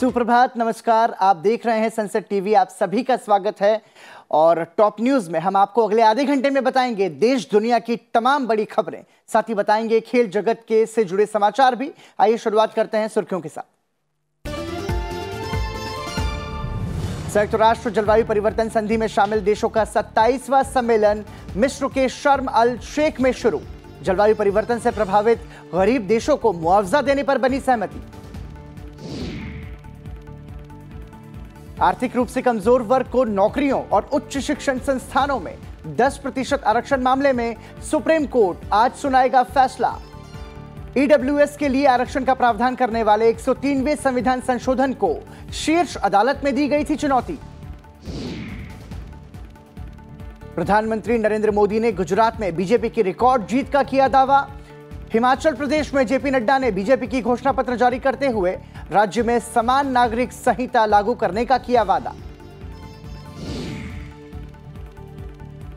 सुप्रभात, नमस्कार। आप देख रहे हैं सनसेट टीवी। आप सभी का स्वागत है। और टॉप न्यूज में हम आपको अगले आधे घंटे में बताएंगे देश दुनिया की तमाम बड़ी खबरें, साथ ही बताएंगे खेल जगत के से जुड़े समाचार भी। आइए शुरुआत करते हैं सुर्खियों के साथ। संयुक्त राष्ट्र जलवायु परिवर्तन संधि में शामिल देशों का 27वां सम्मेलन मिस्र के शर्म अल शेख में शुरू। जलवायु परिवर्तन से प्रभावित गरीब देशों को मुआवजा देने पर बनी सहमति। आर्थिक रूप से कमजोर वर्ग को नौकरियों और उच्च शिक्षण संस्थानों में 10% आरक्षण मामले में सुप्रीम कोर्ट आज सुनाएगा फैसला। ईडब्ल्यूएस के लिए आरक्षण का प्रावधान करने वाले 103वें संविधान संशोधन को शीर्ष अदालत में दी गई थी चुनौती। प्रधानमंत्री नरेंद्र मोदी ने गुजरात में बीजेपी की रिकॉर्ड जीत का किया दावा। हिमाचल प्रदेश में जेपी नड्डा ने बीजेपी की घोषणा पत्र जारी करते हुए राज्य में समान नागरिक संहिता लागू करने का किया वादा।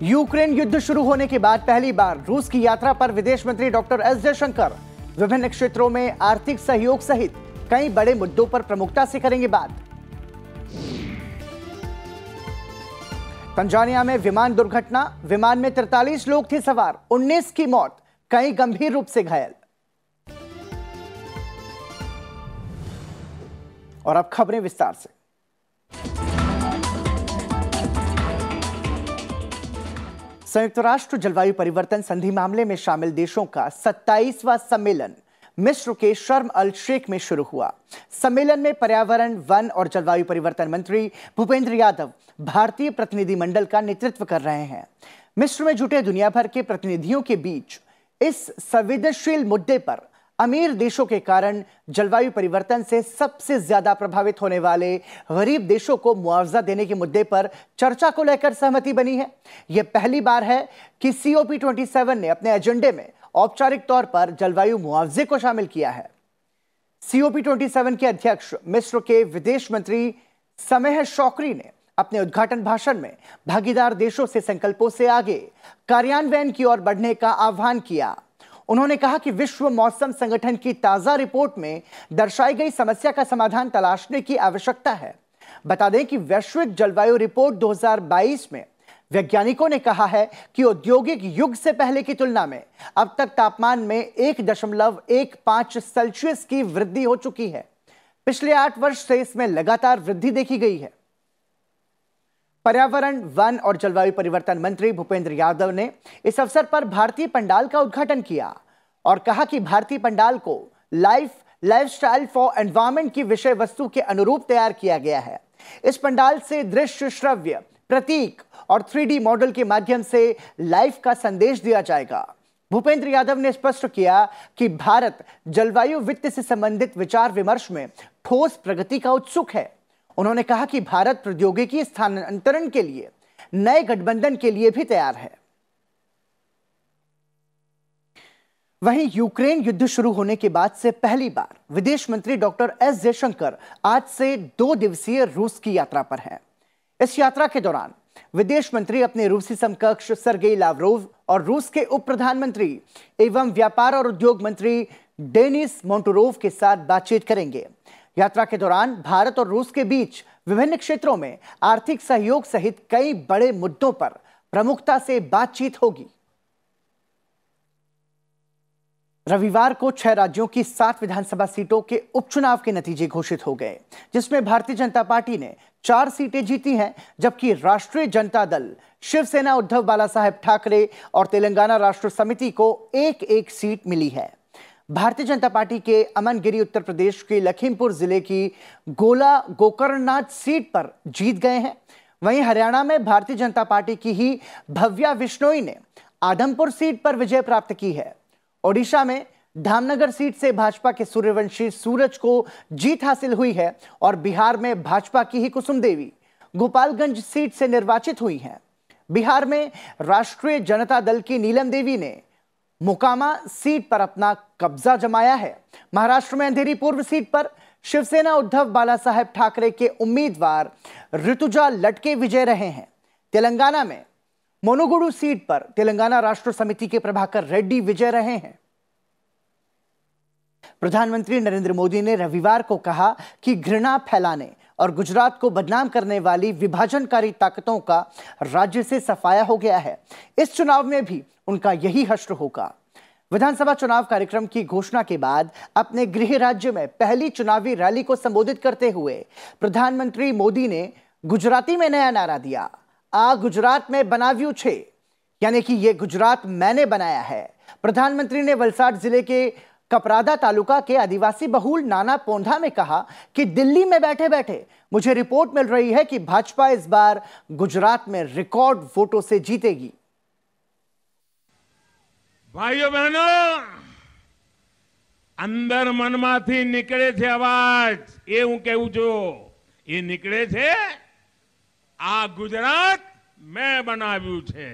यूक्रेन युद्ध शुरू होने के बाद पहली बार रूस की यात्रा पर विदेश मंत्री डॉक्टर एस जयशंकर विभिन्न क्षेत्रों में आर्थिक सहयोग सहित कई बड़े मुद्दों पर प्रमुखता से करेंगे बात। तंजानिया में विमान दुर्घटना, विमान में 43 लोग थे सवार, 19 की मौत, कई गंभीर रूप से घायल। और अब खबरें विस्तार से। संयुक्त राष्ट्र जलवायु परिवर्तन संधि मामले में शामिल देशों का 27वां सम्मेलन मिस्र के शर्म अल शेख में शुरू हुआ। सम्मेलन में पर्यावरण, वन और जलवायु परिवर्तन मंत्री भूपेंद्र यादव भारतीय प्रतिनिधिमंडल का नेतृत्व कर रहे हैं। मिस्र में जुटे दुनिया भर के प्रतिनिधियों के बीच इस संवेदनशील मुद्दे पर अमीर देशों के कारण जलवायु परिवर्तन से सबसे ज्यादा प्रभावित होने वाले गरीब देशों को मुआवजा देने के मुद्दे पर चर्चा को लेकर सहमति बनी है। यह पहली बार है कि COP27 ने अपने एजेंडे में औपचारिक तौर पर जलवायु मुआवजे को शामिल किया है। COP27 के अध्यक्ष मिस्र के विदेश मंत्री समेह शौकरी ने अपने उद्घाटन भाषण में भागीदार देशों से संकल्पों से आगे कार्यान्वयन की ओर बढ़ने का आह्वान किया। उन्होंने कहा कि विश्व मौसम संगठन की ताजा रिपोर्ट में दर्शाई गई समस्या का समाधान तलाशने की आवश्यकता है। बता दें कि वैश्विक जलवायु रिपोर्ट 2022 में वैज्ञानिकों ने कहा है कि औद्योगिक युग से पहले की तुलना में अब तक तापमान में 1.15 सेल्सियस की वृद्धि हो चुकी है। पिछले 8 वर्ष से इसमें लगातार वृद्धि देखी गई है। पर्यावरण, वन और जलवायु परिवर्तन मंत्री भूपेंद्र यादव ने इस अवसर पर भारतीय पंडाल का उद्घाटन किया और कहा कि भारतीय पंडाल को लाइफस्टाइल फॉर एनवायरनमेंट की विषय वस्तु के अनुरूप तैयार किया गया है। इस पंडाल से दृश्य, श्रव्य, प्रतीक और 3D मॉडल के माध्यम से लाइफ का संदेश दिया जाएगा। भूपेंद्र यादव ने स्पष्ट किया कि भारत जलवायु वित्त से संबंधित विचार विमर्श में ठोस प्रगति का उत्सुक है। उन्होंने कहा कि भारत प्रौद्योगिकी स्थानांतरण के लिए नए गठबंधन के लिए भी तैयार है। वहीं यूक्रेन युद्ध शुरू होने के बाद से पहली बार विदेश मंत्री डॉक्टर एस जयशंकर आज से 2 दिवसीय रूस की यात्रा पर हैं। इस यात्रा के दौरान विदेश मंत्री अपने रूसी समकक्ष सर्गेई लावरोव और रूस के उप प्रधानमंत्री एवं व्यापार और उद्योग मंत्री डेनिस मोंटोरोव के साथ बातचीत करेंगे। यात्रा के दौरान भारत और रूस के बीच विभिन्न क्षेत्रों में आर्थिक सहयोग सहित कई बड़े मुद्दों पर प्रमुखता से बातचीत होगी। रविवार को 6 राज्यों की 7 विधानसभा सीटों के उपचुनाव के नतीजे घोषित हो गए, जिसमें भारतीय जनता पार्टी ने 4 सीटें जीती हैं, जबकि राष्ट्रीय जनता दल, शिवसेना उद्धव बालासाहेब ठाकरे और तेलंगाना राष्ट्र समिति को एक सीट मिली है। भारतीय जनता पार्टी के अमन गिरी उत्तर प्रदेश के लखीमपुर जिले की गोला गोकर्णनाथ सीट पर जीत गए हैं। वहीं हरियाणा में भारतीय जनता पार्टी की ही भव्या विश्नोई ने आदमपुर सीट पर विजय प्राप्त की है। ओडिशा में धामनगर सीट से भाजपा के सूर्यवंशी सूरज को जीत हासिल हुई है और बिहार में भाजपा की ही कुसुम देवी गोपालगंज सीट से निर्वाचित हुई हैं। बिहार में राष्ट्रीय जनता दल की नीलम देवी ने मोकामा सीट पर अपना कब्जा जमाया है। महाराष्ट्र में अंधेरी पूर्व सीट पर शिवसेना उद्धव बालासाहेब ठाकरे के उम्मीदवार ऋतुजा लटके विजय रहे हैं। तेलंगाना में मोनुगुडु सीट पर तेलंगाना राष्ट्र समिति के प्रभाकर रेड्डी विजय रहे हैं। प्रधानमंत्री नरेंद्र मोदी ने रविवार को कहा कि घृणा फैलाने और गुजरात को बदनाम करने वाली विभाजनकारी ताकतों का राज्य से सफाया हो गया है। इस चुनाव में भी उनका यही हश्र होगा। विधानसभा चुनाव कार्यक्रम की घोषणा के बाद अपने गृह राज्य में पहली चुनावी रैली को संबोधित करते हुए प्रधानमंत्री मोदी ने गुजराती में नया नारा दिया, आ गुजरात में बनाव्यू छे, यानी कि ये गुजरात मैंने बनाया है। प्रधानमंत्री ने वलसाड जिले के कपरादा तालुका के आदिवासी बहुल नाना पोंधा में कहा कि दिल्ली में बैठे बैठे मुझे रिपोर्ट मिल रही है कि भाजपा इस बार गुजरात में रिकॉर्ड वोटों से जीतेगी। भाइयों बहनों, अंदर मनमाथी निकले थे आवाज એવું કહેવું જો એ નીકળે છે, આ ગુજરાત મેં બનાવ્યું છે।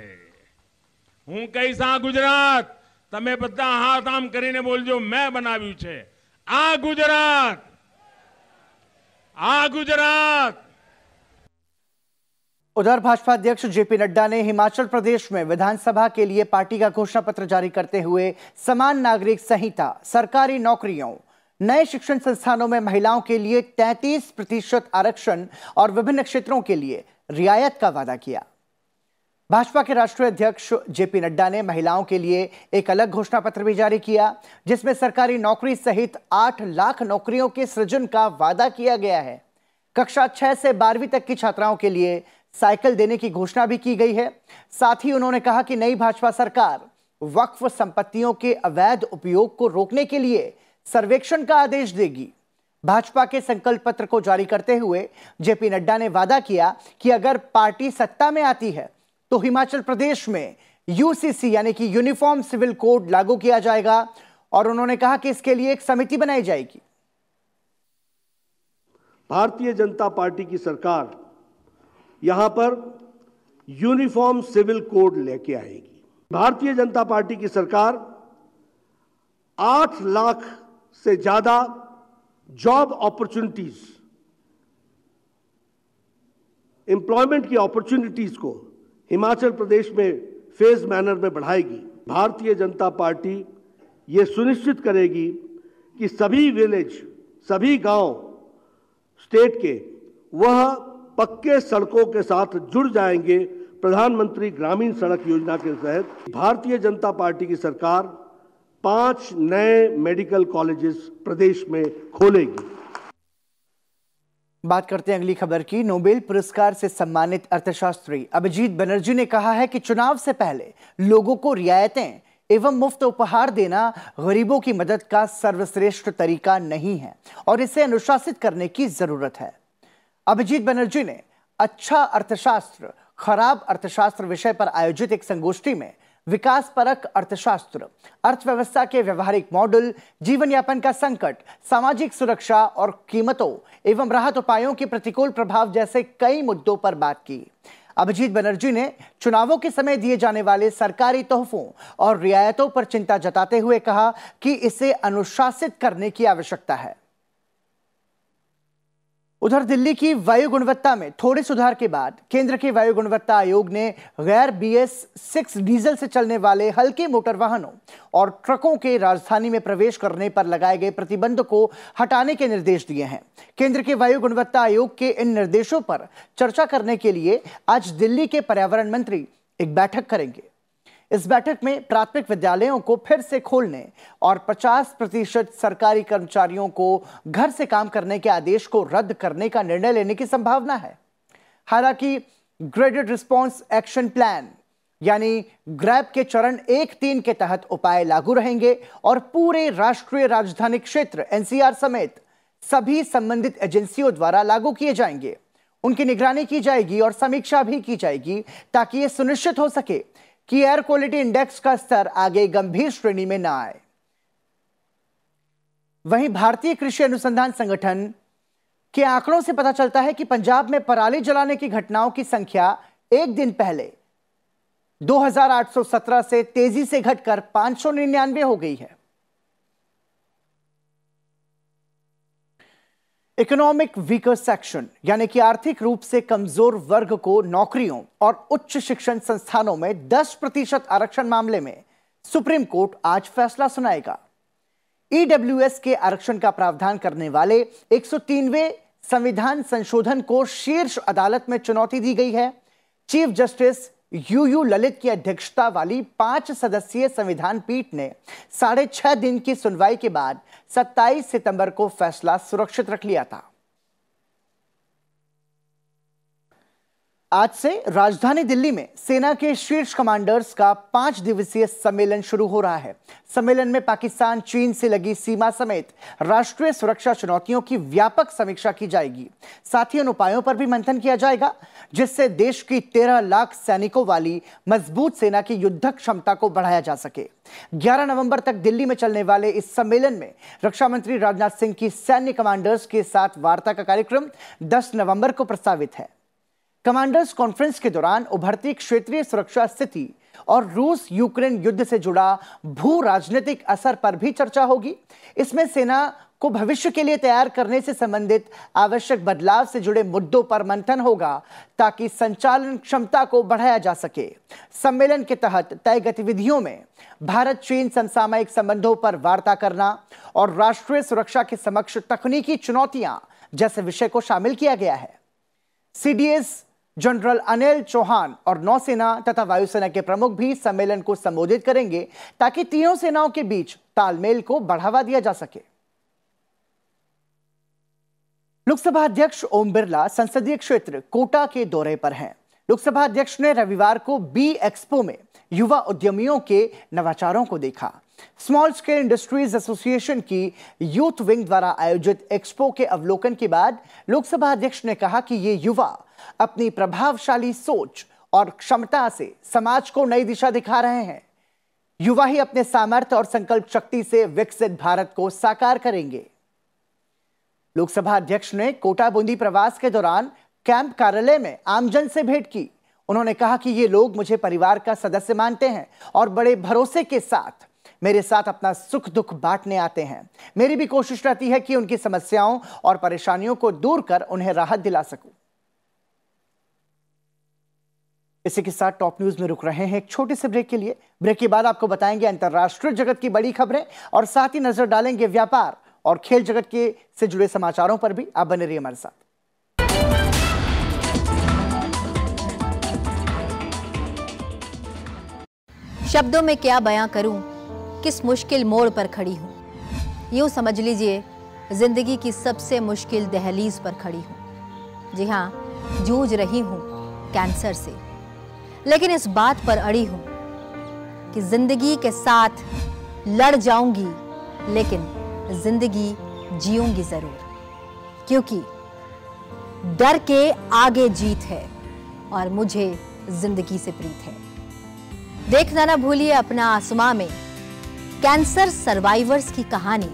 હું કહીશ આ ગુજરાત, તમે બધા હાથ આમ કરીને બોલજો, મેં બનાવ્યું છે આ ગુજરાત, આ ગુજરાત। उधर भाजपा अध्यक्ष जेपी नड्डा ने हिमाचल प्रदेश में विधानसभा के लिए पार्टी का घोषणा पत्र जारी करते हुए समान नागरिक संहिता, सरकारी नौकरियों, नए शिक्षण संस्थानों में महिलाओं के लिए 33% आरक्षण और विभिन्न क्षेत्रों के लिए रियायत का वादा किया। भाजपा के राष्ट्रीय अध्यक्ष जेपी नड्डा ने महिलाओं के लिए एक अलग घोषणा पत्र भी जारी किया, जिसमें सरकारी नौकरी सहित 8 लाख नौकरियों के सृजन का वादा किया गया है। कक्षा 6 से 12वीं तक की छात्राओं के लिए साइकिल देने की घोषणा भी की गई है। साथ ही उन्होंने कहा कि नई भाजपा सरकार वक्फ संपत्तियों के अवैध उपयोग को रोकने के लिए सर्वेक्षण का आदेश देगी। भाजपा के संकल्प पत्र को जारी करते हुए जेपी नड्डा ने वादा किया कि अगर पार्टी सत्ता में आती है तो हिमाचल प्रदेश में यूसीसी यानी कि यूनिफॉर्म सिविल कोड लागू किया जाएगा, और उन्होंने कहा कि इसके लिए एक समिति बनाई जाएगी। भारतीय जनता पार्टी की सरकार यहां पर यूनिफॉर्म सिविल कोड लेके आएगी। भारतीय जनता पार्टी की सरकार 8 लाख से ज्यादा जॉब अपॉर्चुनिटीज, एम्प्लॉयमेंट की अपॉर्चुनिटीज को हिमाचल प्रदेश में फेज मैनर में बढ़ाएगी। भारतीय जनता पार्टी ये सुनिश्चित करेगी कि सभी विलेज, सभी गांव स्टेट के वह पक्के सड़कों के साथ जुड़ जाएंगे। प्रधानमंत्री ग्रामीण सड़क योजना के तहत भारतीय जनता पार्टी की सरकार 5 नए मेडिकल कॉलेजेस प्रदेश में खोलेगी। बात करते हैं अगली खबर की। नोबेल पुरस्कार से सम्मानित अर्थशास्त्री अभिजीत बनर्जी ने कहा है कि चुनाव से पहले लोगों को रियायतें एवं मुफ्त उपहार देना गरीबों की मदद का सर्वश्रेष्ठ तरीका नहीं है और इसे अनुशासित करने की जरूरत है। अभिजीत बनर्जी ने अच्छा अर्थशास्त्र, खराब अर्थशास्त्र विषय पर आयोजित एक संगोष्ठी में विकास परक अर्थशास्त्र, अर्थव्यवस्था के व्यवहारिक मॉडल, जीवन यापन का संकट, सामाजिक सुरक्षा और कीमतों एवं राहत उपायों के प्रतिकूल प्रभाव जैसे कई मुद्दों पर बात की। अभिजीत बनर्जी ने चुनावों के समय दिए जाने वाले सरकारी तोहफों और रियायतों पर चिंता जताते हुए कहा कि इसे अनुशासित करने की आवश्यकता है। उधर दिल्ली की वायु गुणवत्ता में थोड़े सुधार के बाद केंद्र के वायु गुणवत्ता आयोग ने गैर BS6 डीजल से चलने वाले हल्के मोटर वाहनों और ट्रकों के राजधानी में प्रवेश करने पर लगाए गए प्रतिबंध को हटाने के निर्देश दिए हैं। केंद्र के वायु गुणवत्ता आयोग के इन निर्देशों पर चर्चा करने के लिए आज दिल्ली के पर्यावरण मंत्री एक बैठक करेंगे। इस बैठक में प्राथमिक विद्यालयों को फिर से खोलने और 50% सरकारी कर्मचारियों को घर से काम करने के आदेश को रद्द करने का निर्णय लेने की संभावना है। हालांकि ग्रेडेड रिस्पॉन्स एक्शन प्लान यानी ग्रैब के चरण 1-3 के तहत उपाय लागू रहेंगे और पूरे राष्ट्रीय राजधानी क्षेत्र NCR समेत सभी संबंधित एजेंसियों द्वारा लागू किए जाएंगे। उनकी निगरानी की जाएगी और समीक्षा भी की जाएगी ताकि यह सुनिश्चित हो सके कि एयर क्वालिटी इंडेक्स का स्तर आगे गंभीर श्रेणी में न आए। वहीं भारतीय कृषि अनुसंधान संगठन के आंकड़ों से पता चलता है कि पंजाब में पराली जलाने की घटनाओं की संख्या एक दिन पहले 2817 से तेजी से घटकर 599 हो गई है। इकोनॉमिक वीकर सेक्शन यानी कि आर्थिक रूप से कमजोर वर्ग को नौकरियों और उच्च शिक्षण संस्थानों में 10% आरक्षण मामले में सुप्रीम कोर्ट आज फैसला सुनाएगा। ईडब्ल्यूएस के आरक्षण का प्रावधान करने वाले 103वें संविधान संशोधन को शीर्ष अदालत में चुनौती दी गई है। चीफ जस्टिस यूयू ललित की अध्यक्षता वाली 5 सदस्यीय संविधान पीठ ने 6.5 दिन की सुनवाई के बाद 27 सितंबर को फैसला सुरक्षित रख लिया था। आज से राजधानी दिल्ली में सेना के शीर्ष कमांडर्स का 5 दिवसीय सम्मेलन शुरू हो रहा है। सम्मेलन में पाकिस्तान चीन से लगी सीमा समेत राष्ट्रीय सुरक्षा चुनौतियों की व्यापक समीक्षा की जाएगी। साथ ही उन उपायों पर भी मंथन किया जाएगा जिससे देश की 13 लाख सैनिकों वाली मजबूत सेना की युद्धक क्षमता को बढ़ाया जा सके। 11 नवंबर तक दिल्ली में चलने वाले इस सम्मेलन में रक्षा मंत्री राजनाथ सिंह की सैन्य कमांडर्स के साथ वार्ता का कार्यक्रम 10 नवंबर को प्रस्तावित है। कमांडर्स कॉन्फ्रेंस के दौरान उभरती क्षेत्रीय सुरक्षा स्थिति और रूस यूक्रेन युद्ध से जुड़ा भू राजनीतिक असर पर भी चर्चा होगी। इसमें सेना को भविष्य के लिए तैयार करने से संबंधित आवश्यक बदलाव से जुड़े मुद्दों पर मंथन होगा ताकि संचालन क्षमता को बढ़ाया जा सके। सम्मेलन के तहत तय गतिविधियों में भारत चीन समसामयिक संबंधों पर वार्ता करना और राष्ट्रीय सुरक्षा के समक्ष तकनीकी चुनौतियां जैसे विषय को शामिल किया गया है। सीडीएस जनरल अनिल चौहान और नौसेना तथा वायुसेना के प्रमुख भी सम्मेलन को संबोधित करेंगे ताकि तीनों सेनाओं के बीच तालमेल को बढ़ावा दिया जा सके। लोकसभा अध्यक्ष ओम बिरला संसदीय क्षेत्र कोटा के दौरे पर हैं। लोकसभा अध्यक्ष ने रविवार को बी एक्सपो में युवा उद्यमियों के नवाचारों को देखा। स्मॉल स्केल इंडस्ट्रीज एसोसिएशन की यूथ विंग द्वारा आयोजित एक्सपो के अवलोकन के बाद लोकसभा अध्यक्ष ने कहा कि ये युवा अपनी प्रभावशाली सोच और क्षमता से समाज को नई दिशा दिखा रहे हैं। युवा ही अपने सामर्थ्य और संकल्प शक्ति से विकसित भारत को साकार करेंगे। लोकसभा अध्यक्ष ने कोटा बूंदी प्रवास के दौरान कैंप कार्यालय में आमजन से भेंट की। उन्होंने कहा कि ये लोग मुझे परिवार का सदस्य मानते हैं और बड़े भरोसे के साथ मेरे साथ अपना सुख दुख बांटने आते हैं। मेरी भी कोशिश रहती है कि उनकी समस्याओं और परेशानियों को दूर कर उन्हें राहत दिला सकूं। इसी के साथ टॉप न्यूज में रुक रहे हैं एक छोटे से ब्रेक के लिए। ब्रेक के बाद आपको बताएंगे अंतर्राष्ट्रीय जगत की बड़ी खबरें और साथ ही नजर डालेंगे व्यापार और खेल जगत के से जुड़े समाचारों पर भी। आप बने रहिए हमारे साथ। शब्दों में क्या बयां करूं, किस मुश्किल मोड़ पर खड़ी हूं। यूं समझ लीजिए जिंदगी की सबसे मुश्किल दहलीज पर खड़ी हूं। जी हां, जूझ रही हूं कैंसर से, लेकिन इस बात पर अड़ी हूं कि जिंदगी के साथ लड़ जाऊंगी, लेकिन जिंदगी जीऊंगी जरूर, क्योंकि डर के आगे जीत है और मुझे जिंदगी से प्रीत है। देखना ना भूलिए अपना आसमां में कैंसर सर्वाइवर्स की कहानी,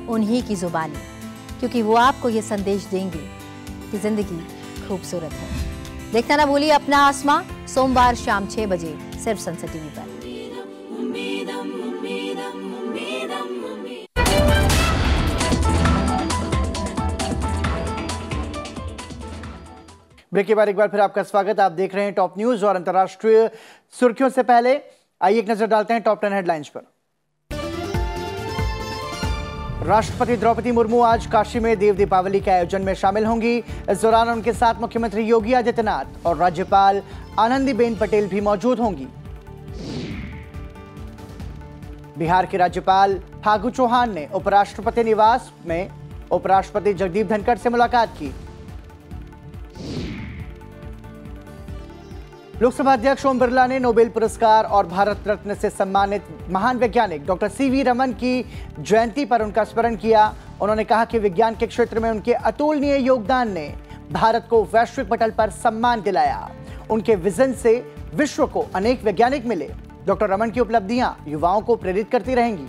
उन्हीं की जुबानी, क्योंकि वो आपको ये संदेश देंगे कि जिंदगी खूबसूरत है। देखना ना भूलिए अपना आसमां, सोमवार शाम 6 बजे सिर्फ संसद टीवी पर। ब्रेक के बाद एक बार फिर आपका स्वागत। आप देख रहे हैं टॉप न्यूज और अंतर्राष्ट्रीय सुर्खियों से पहले आइए एक नजर डालते हैं टॉप 10 हेडलाइंस पर। राष्ट्रपति द्रौपदी मुर्मू आज काशी में देव दीपावली के आयोजन में शामिल होंगी। इस दौरान उनके साथ मुख्यमंत्री योगी आदित्यनाथ और राज्यपाल आनंदीबेन पटेल भी मौजूद होंगी। बिहार के राज्यपाल फागू चौहान ने उपराष्ट्रपति निवास में उपराष्ट्रपति जगदीप धनखड़ से मुलाकात की। लोकसभा अध्यक्ष ओम बिरला ने नोबेल पुरस्कार और भारत रत्न से सम्मानित महान वैज्ञानिक डॉक्टर सीवी रमन की जयंती पर उनका स्मरण किया। उन्होंने कहा कि विज्ञान के क्षेत्र में उनके अतुलनीय योगदान ने भारत को वैश्विक पटल पर सम्मान दिलाया। उनके विजन से विश्व को अनेक वैज्ञानिक मिले। डॉक्टर रमन की उपलब्धियां युवाओं को प्रेरित करती रहेंगी।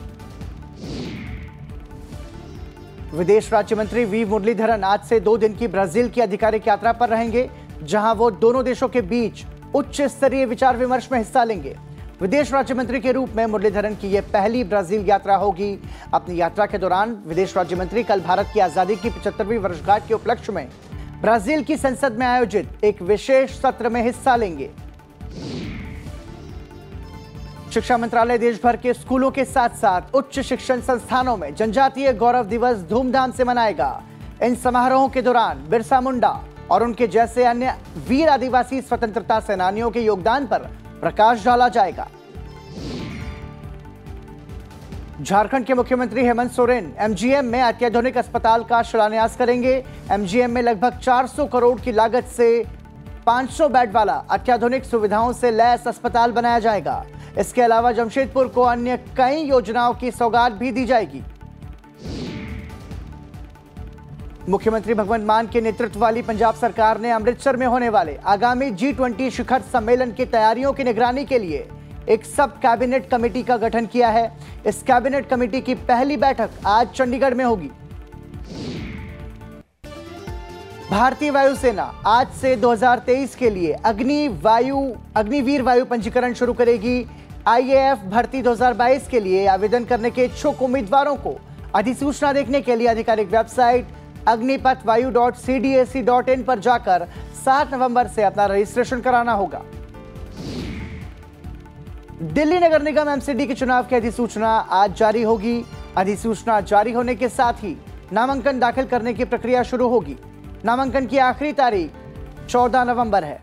विदेश राज्य मंत्री वी मुरलीधरन आज से 2 दिन की ब्राजील की आधिकारिक यात्रा पर रहेंगे, जहां वो दोनों देशों के बीच उच्च स्तरीय विचार विमर्श में हिस्सा लेंगे। विदेश राज्य मंत्री के रूप में मुरलीधरन की यह पहली ब्राजील यात्रा होगी। अपनी यात्रा के दौरान विदेश राज्य मंत्री कल भारत की आजादी की 75वीं वर्षगांठ के उपलक्ष्य में ब्राजील की संसद में आयोजित एक विशेष सत्र में हिस्सा लेंगे। शिक्षा मंत्रालय देश भर के स्कूलों के साथ साथ उच्च शिक्षण संस्थानों में जनजातीय गौरव दिवस धूमधाम से मनाएगा। इन समारोहों के दौरान बिरसा मुंडा और उनके जैसे अन्य वीर आदिवासी स्वतंत्रता सेनानियों के योगदान पर प्रकाश डाला जाएगा। झारखंड के मुख्यमंत्री हेमंत सोरेन एमजीएम में अत्याधुनिक अस्पताल का शिलान्यास करेंगे। एमजीएम में लगभग 400 करोड़ की लागत से 500 बेड वाला अत्याधुनिक सुविधाओं से लैस अस्पताल बनाया जाएगा। इसके अलावा जमशेदपुर को अन्य कई योजनाओं की सौगात भी दी जाएगी। मुख्यमंत्री भगवंत मान के नेतृत्व वाली पंजाब सरकार ने अमृतसर में होने वाले आगामी G20 शिखर सम्मेलन की तैयारियों की निगरानी के लिए एक सब कैबिनेट कमेटी का गठन किया है। इस कैबिनेट कमेटी की पहली बैठक आज चंडीगढ़ में होगी। भारतीय वायुसेना आज से 2023 के लिए अग्निवीर वायु पंजीकरण शुरू करेगी। IAF भर्ती 2022 के लिए आवेदन करने के इच्छुक उम्मीदवारों को अधिसूचना देखने के लिए आधिकारिक वेबसाइट agnipatvayu.cdac.in पर जाकर 7 नवंबर से अपना रजिस्ट्रेशन कराना होगा। दिल्ली नगर निगम MCD के चुनाव की अधिसूचना आज जारी होगी। अधिसूचना जारी होने के साथ ही नामांकन दाखिल करने की प्रक्रिया शुरू होगी। नामांकन की आखिरी तारीख 14 नवंबर है।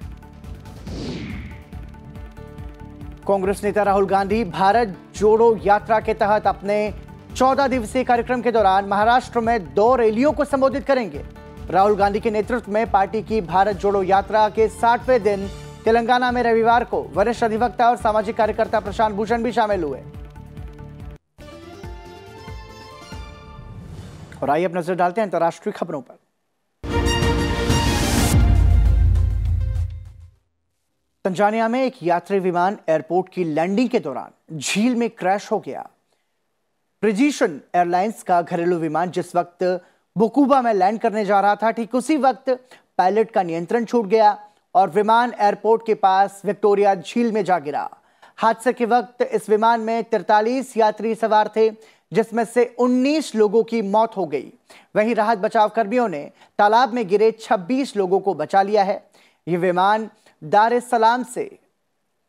कांग्रेस नेता राहुल गांधी भारत जोड़ो यात्रा के तहत अपने 14 दिवसीय कार्यक्रम के दौरान महाराष्ट्र में 2 रैलियों को संबोधित करेंगे। राहुल गांधी के नेतृत्व में पार्टी की भारत जोड़ो यात्रा के 60वें दिन तेलंगाना में रविवार को वरिष्ठ अधिवक्ता और सामाजिक कार्यकर्ता प्रशांत भूषण भी शामिल हुए। और आइए अब नजर डालते हैं अंतर्राष्ट्रीय खबरों पर। तंजानिया में एक यात्री विमान एयरपोर्ट की लैंडिंग के दौरान झील में क्रैश हो गया। प्रिजीशन एयरलाइंस का घरेलू विमान जिस वक्त बुकुबा में लैंड करने जा रहा था, ठीक उसी वक्त पायलट का नियंत्रण छूट गया और विमान एयरपोर्ट के पास विक्टोरिया झील में जा गिरा। हादसे के वक्त इस विमान में 43 यात्री सवार थे, जिसमें से 19 लोगों की मौत हो गई। वहीं राहत बचाव कर्मियों ने तालाब में गिरे 26 लोगों को बचा लिया है। यह विमान दार एस सलाम से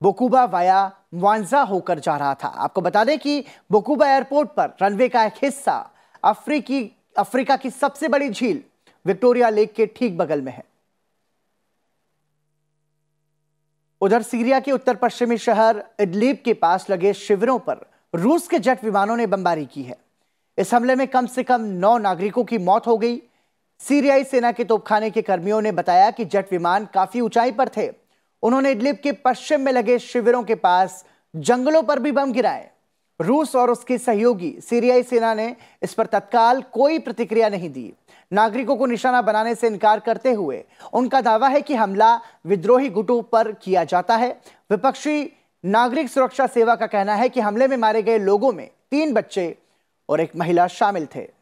बुकुबा वाया मुआंजा होकर जा रहा था। आपको बता दें कि बुकुबा एयरपोर्ट पर रनवे का एक हिस्सा अफ्रीका की सबसे बड़ी झील विक्टोरिया लेक के ठीक बगल में है। उधर सीरिया के उत्तर पश्चिमी शहर इदलिब के पास लगे शिविरों पर रूस के जेट विमानों ने बमबारी की है। इस हमले में कम से कम 9 नागरिकों की मौत हो गई। सीरियाई सेना के तोपखाने के कर्मियों ने बताया कि जेट विमान काफी ऊंचाई पर थे। उन्होंने इदलिब के पश्चिम में लगे शिविरों के पास जंगलों पर भी बम गिराए। रूस और उसकी सहयोगी सीरियाई सेना ने इस पर तत्काल कोई प्रतिक्रिया नहीं दी। नागरिकों को निशाना बनाने से इनकार करते हुए उनका दावा है कि हमला विद्रोही गुटों पर किया जाता है। विपक्षी नागरिक सुरक्षा सेवा का कहना है कि हमले में मारे गए लोगों में 3 बच्चे और एक महिला शामिल थे।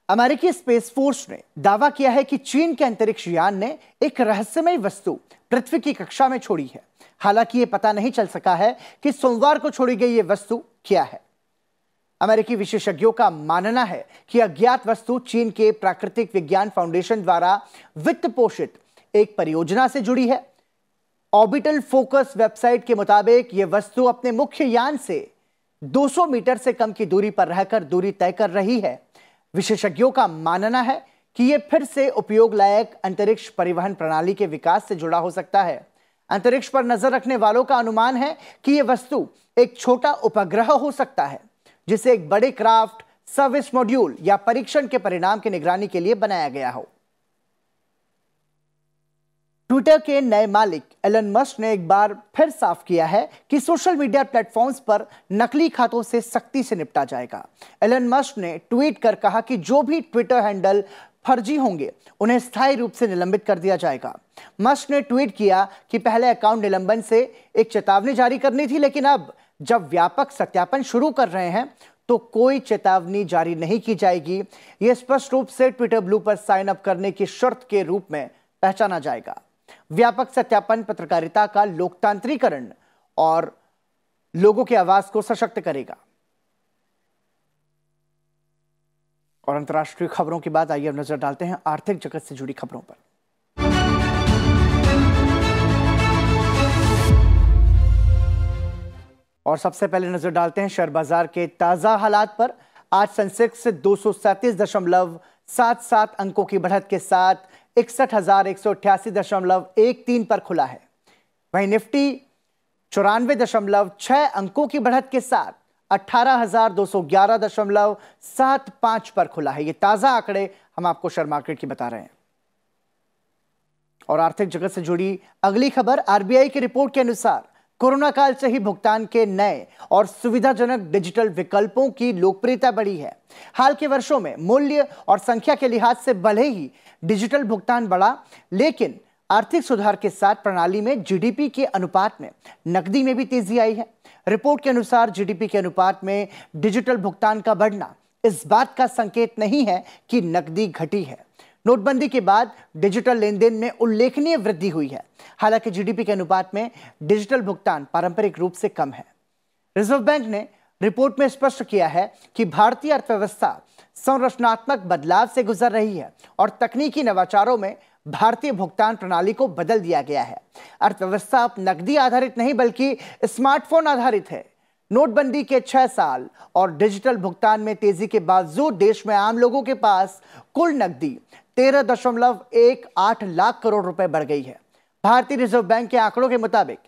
अमेरिकी स्पेस फोर्स ने दावा किया है कि चीन के अंतरिक्ष यान ने एक रहस्यमय वस्तु पृथ्वी की कक्षा में छोड़ी है। हालांकि यह पता नहीं चल सका है कि सोमवार को छोड़ी गई यह वस्तु क्या है। अमेरिकी विशेषज्ञों का मानना है कि अज्ञात वस्तु चीन के प्राकृतिक विज्ञान फाउंडेशन द्वारा वित्त पोषित एक परियोजना से जुड़ी है। ऑर्बिटल फोकस वेबसाइट के मुताबिक यह वस्तु अपने मुख्य यान से 200 मीटर से कम की दूरी पर रहकर दूरी तय कर रही है। विशेषज्ञों का मानना है कि यह फिर से उपयोग लायक अंतरिक्ष परिवहन प्रणाली के विकास से जुड़ा हो सकता है। अंतरिक्ष पर नजर रखने वालों का अनुमान है कि यह वस्तु एक छोटा उपग्रह हो सकता है, जिसे एक बड़े क्राफ्ट सर्विस मॉड्यूल या परीक्षण के परिणाम की निगरानी के लिए बनाया गया हो। ट्विटर के नए मालिक एलन मस्क ने एक बार फिर साफ किया है कि सोशल मीडिया प्लेटफॉर्म्स पर नकली खातों से सख्ती से निपटा जाएगा। एलन मस्क ने ट्वीट कर कहा कि जो भी ट्विटर हैंडल फर्जी होंगे उन्हें स्थायी रूप से निलंबित कर दिया जाएगा। मस्क ने ट्वीट किया कि पहले अकाउंट निलंबन से एक चेतावनी जारी करनी थी, लेकिन अब जब व्यापक सत्यापन शुरू कर रहे हैं तो कोई चेतावनी जारी नहीं की जाएगी। यह स्पष्ट रूप से ट्विटर ब्लू पर साइन अप करने की शर्त के रूप में पहचाना जाएगा। व्यापक सत्यापन पत्रकारिता का लोकतांत्रिकरण और लोगों की आवाज को सशक्त करेगा। और अंतर्राष्ट्रीय खबरों के बाद आइए अब नजर डालते हैं आर्थिक जगत से जुड़ी खबरों पर। और सबसे पहले नजर डालते हैं शेयर बाजार के ताजा हालात पर। आज सेंसेक्स 237.77 अंकों की बढ़त के साथ 61,188.13 पर खुला है। वहीं निफ्टी 94.6 अंकों की बढ़त के साथ 18,211.75 पर खुला है। ये ताजा आंकड़े हम आपको शेयर मार्केट की बता रहे हैं। और आर्थिक जगत से जुड़ी अगली खबर, आरबीआई की रिपोर्ट के अनुसार कोरोना काल से ही भुगतान के नए और सुविधाजनक डिजिटल विकल्पों की लोकप्रियता बढ़ी है। हाल के वर्षों में मूल्य और संख्या के लिहाज से भले ही डिजिटल भुगतान बढ़ा, लेकिन आर्थिक सुधार के साथ प्रणाली में जीडीपी के अनुपात में नकदी में भी तेजी आई है। रिपोर्ट के अनुसार जीडीपी के अनुपात में डिजिटल भुगतान का बढ़ना इस बात का संकेत नहीं है कि नकदी घटी है। नोटबंदी के बाद डिजिटल लेनदेन में उल्लेखनीय वृद्धि हुई है। हालांकि जीडीपी के अनुपात में डिजिटल भुगतान पारंपरिक रूप से कम है। रिजर्व बैंक ने रिपोर्ट में स्पष्ट किया है कि भारतीय अर्थव्यवस्था संरचनात्मक बदलाव से गुजर रही है और तकनीकी नवाचारों में भारतीय भुगतान प्रणाली को बदल दिया गया है। अर्थव्यवस्था अब नकदी आधारित नहीं बल्कि स्मार्टफोन आधारित है। नोटबंदी के 6 साल और डिजिटल भुगतान में तेजी के बावजूद देश में आम लोगों के पास कुल नकदी 13.18 लाख करोड़ रुपए बढ़ गई है। भारतीय रिजर्व बैंक के आंकड़ों के मुताबिक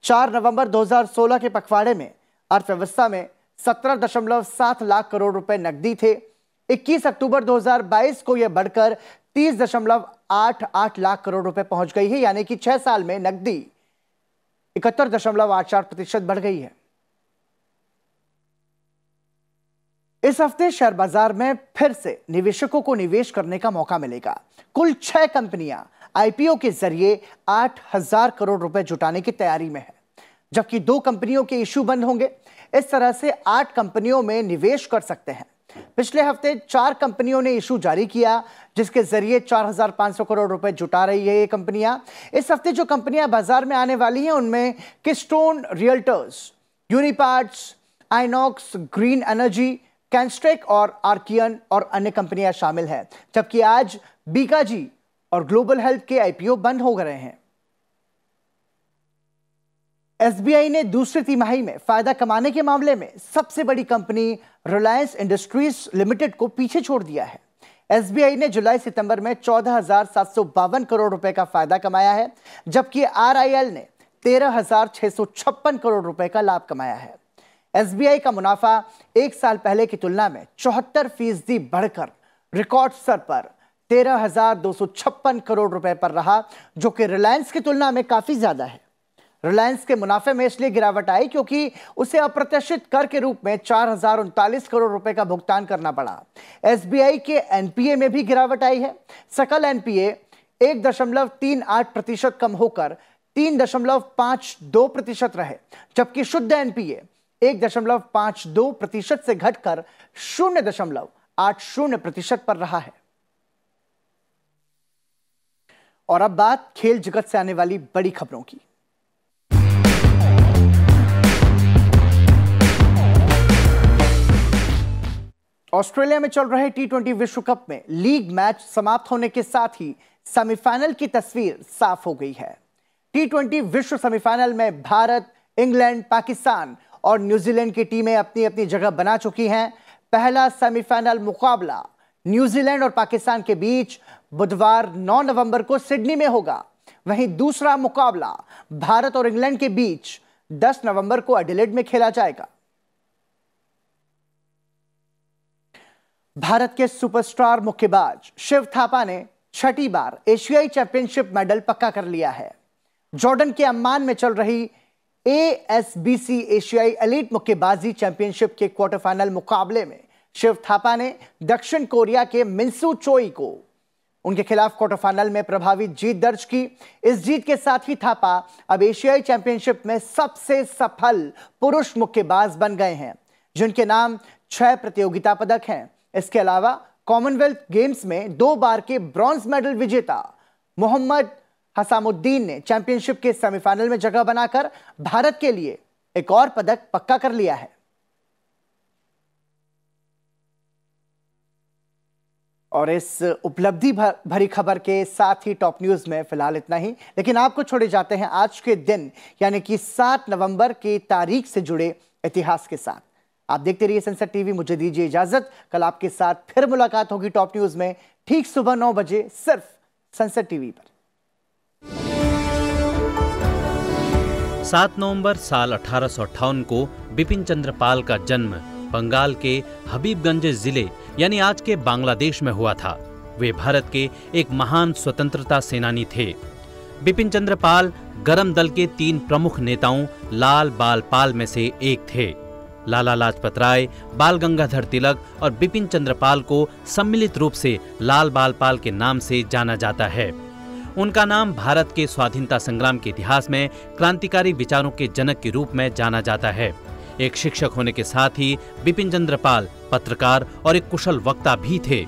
4 नवंबर 2016 के पखवाड़े में अर्थव्यवस्था में 17.7 लाख करोड़ रुपए नकदी थे। 21 अक्टूबर 2022 को यह बढ़कर 30.88 लाख करोड़ रुपए पहुंच गई है, यानी कि 6 साल में नकदी 71.84% बढ़ गई है। इस हफ्ते शेयर बाजार में फिर से निवेशकों को निवेश करने का मौका मिलेगा। कुल 6 कंपनियां आईपीओ के जरिए 8,000 करोड़ रुपए जुटाने की तैयारी में है, जबकि 2 कंपनियों के इशू बंद होंगे। इस तरह से 8 कंपनियों में निवेश कर सकते हैं। पिछले हफ्ते 4 कंपनियों ने इशू जारी किया, जिसके जरिए 4,500 करोड़ रुपए जुटा रही है ये कंपनियां। इस हफ्ते जो कंपनियां बाजार में आने वाली हैं उनमें Keystone realtors, Uniparts, Inox green energy, कैंस्ट्रेक और आर्कियन और अन्य कंपनियां शामिल हैं। जबकि आज बीकाजी और ग्लोबल हेल्थ के आईपीओ बंद हो गए हैं। एसबीआई ने दूसरी तिमाही में फायदा कमाने के मामले में सबसे बड़ी कंपनी रिलायंस इंडस्ट्रीज लिमिटेड को पीछे छोड़ दिया है। एसबीआई ने जुलाई सितंबर में 14,752 करोड़ रुपए का फायदा कमाया है, जबकि आरआईएल ने 13,656 करोड़ रुपए का लाभ कमाया है। एसबीआई का मुनाफा 1 साल पहले की तुलना में 74% बढ़कर रिकॉर्ड स्तर पर 13,256 करोड़ रुपए पर रहा, जो कि रिलायंस की तुलना में काफी ज्यादा है। रिलायंस के मुनाफे में इसलिए गिरावट आई क्योंकि उसे अप्रत्याशित कर के रूप में 4,039 करोड़ रुपए का भुगतान करना पड़ा। एसबीआई के एनपीए में भी गिरावट आई है। सकल एनपीए 1.38% कम होकर 3.52% रहे, जबकि शुद्ध एनपीए 1.52% से घटकर 0.80% पर रहा है। और अब बात खेल जगत से आने वाली बड़ी खबरों की। ऑस्ट्रेलिया में चल रहे टी20 विश्व कप में लीग मैच समाप्त होने के साथ ही सेमीफाइनल की तस्वीर साफ हो गई है। टी20 विश्व सेमीफाइनल में भारत, इंग्लैंड, पाकिस्तान और न्यूजीलैंड की टीमें अपनी अपनी जगह बना चुकी हैं। पहला सेमीफाइनल मुकाबला न्यूजीलैंड और पाकिस्तान के बीच बुधवार 9 नवंबर को सिडनी में होगा। वहीं दूसरा मुकाबला भारत और इंग्लैंड के बीच 10 नवंबर को एडिलेड में खेला जाएगा। भारत के सुपरस्टार मुक्केबाज शिव थापा ने 6ठी बार एशियाई चैंपियनशिप मेडल पक्का कर लिया है। जॉर्डन के अम्मान में चल रही एएसबीसी एशियाई एलीट मुक्केबाजी चैंपियनशिप के क्वार्टर फाइनल मुकाबले में शिव थापा ने दक्षिण कोरिया के मिनसू चोई को उनके खिलाफ क्वार्टर फाइनल में प्रभावी जीत दर्ज की। इस जीत के साथ ही थापा अब एशियाई चैंपियनशिप में सबसे सफल पुरुष मुक्केबाज बन गए हैं, जिनके नाम 6 प्रतियोगिता पदक हैं। इसके अलावा कॉमनवेल्थ गेम्स में 2 बार के ब्रॉन्ज मेडल विजेता मोहम्मद हसामुद्दीन ने चैंपियनशिप के सेमीफाइनल में जगह बनाकर भारत के लिए एक और पदक पक्का कर लिया है। और इस उपलब्धि भरी खबर के साथ ही टॉप न्यूज में फिलहाल इतना ही, लेकिन आपको छोड़े जाते हैं आज के दिन यानी कि 7 नवंबर की तारीख से जुड़े इतिहास के साथ। आप देखते रहिए सनसेट टीवी। मुझे दीजिए इजाजत। कल आपके साथ फिर मुलाकात होगी टॉप न्यूज में ठीक सुबह 9 बजे सिर्फ सनसेट टीवी पर। 7 नवंबर साल 1858 को बिपिन चंद्र पाल का जन्म बंगाल के हबीबगंज जिले यानी आज के बांग्लादेश में हुआ था। वे भारत के एक महान स्वतंत्रता सेनानी थे। बिपिन चंद्र पाल गरम दल के 3 प्रमुख नेताओं लाल बाल पाल में से एक थे। लाला लाजपत राय, बाल गंगाधर तिलक और बिपिन चंद्र पाल को सम्मिलित रूप से लाल बाल पाल के नाम से जाना जाता है। उनका नाम भारत के स्वाधीनता संग्राम के इतिहास में क्रांतिकारी विचारों के जनक के रूप में जाना जाता है। एक शिक्षक होने के साथ ही बिपिन चंद्र पाल पत्रकार और एक कुशल वक्ता भी थे।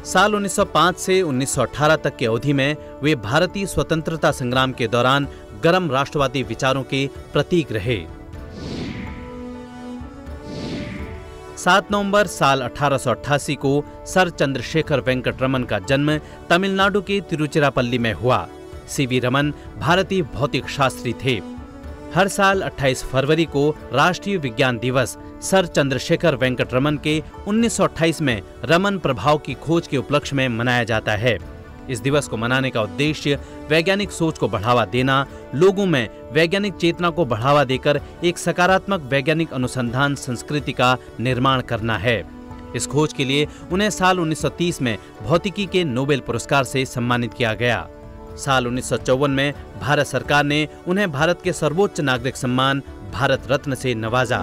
साल 1905 से 1918 तक की अवधि में वे भारतीय स्वतंत्रता संग्राम के दौरान गर्म राष्ट्रवादी विचारों के प्रतीक रहे। 7 नवंबर साल 1888 को सर चंद्रशेखर वेंकट रमन का जन्म तमिलनाडु के तिरुचिरापल्ली में हुआ। सीवी रमन भारतीय भौतिक शास्त्री थे। हर साल 28 फरवरी को राष्ट्रीय विज्ञान दिवस सर चंद्रशेखर वेंकट रमन के 1928 में रमन प्रभाव की खोज के उपलक्ष्य में मनाया जाता है। इस दिवस को मनाने का उद्देश्य वैज्ञानिक सोच को बढ़ावा देना, लोगों में वैज्ञानिक चेतना को बढ़ावा देकर एक सकारात्मक वैज्ञानिक अनुसंधान संस्कृति का निर्माण करना है। इस खोज के लिए उन्हें साल 1930 में भौतिकी के नोबेल पुरस्कार से सम्मानित किया गया। साल 1954 में भारत सरकार ने उन्हें भारत के सर्वोच्च नागरिक सम्मान भारत रत्न से नवाजा।